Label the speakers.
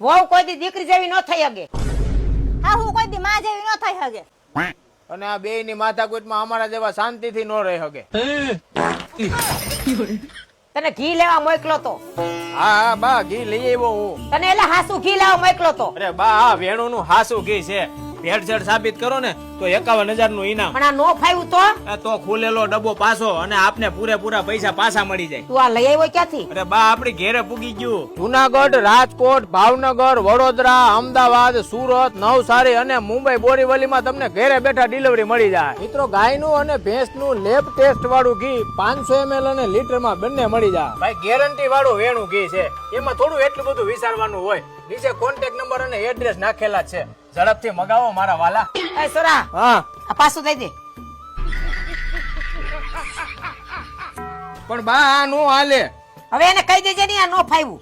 Speaker 1: વહુ કોઈ દી દીકરી જેવી ન થઈ શકે.
Speaker 2: હા હું કોઈ દી માં જેવી ન થઈ શકે.
Speaker 3: અને આ બે ની માથાકૂટમાં અમારા જેવા શાંતિથી ન રહી શકે.
Speaker 1: તને ઘી લેવા મોકલો તો.
Speaker 3: હા હા બા ઘી લઈ આવ્યો હું.
Speaker 1: તને એટલે હાસુ ઘી લેવા મોકલો તો.
Speaker 3: અરે બા આ વેણુ નું હાસુ ઘી છે. ભેળસેળ સાબિત કરો ને તો 51,000 નું ઇનામ.
Speaker 1: પણ આ નો ફાવ્યું તો
Speaker 3: તો ખુલેલો ડબ્બો પાછો અને આપને પૂરેપૂરા પૈસા પાછા મળી જાય.
Speaker 1: તું આ લઈ આવ્યો ક્યાંથી?
Speaker 3: અરે બા આપડી ઘેરે પૂગી ગયું. જુનાગઢ, રાજકોટ, ભાવનગર, વડોદરા, અમદાવાદ, સુરત, નવસારી અને મુંબઈ બોરીવલીમાં તમને ઘેરે બેઠા ડિલિવરી મળી જાય. મિત્રો ગાયનું અને ભેંસનું લેબ ટેસ્ટ વાળું ઘી 500 ml અને લીટરમાં બંને મળી જાય. ભાઈ ગેરંટી વાળું વેણું ઘી છે. એમાં થોડું એટલું બધું વિચારવાનું હોય. નીચે કોન્ટેક્ટ નંબર અને એડ્રેસ નાખેલા છે. ઝડપથી મગાવો મારા વાલા.
Speaker 1: એ સોરા,
Speaker 3: હા
Speaker 1: આ પાછું દઈ દે.
Speaker 3: પણ બા આ નો હાલે.
Speaker 1: હવે એને કહી દેજે ને આ નો ફાવ્યું.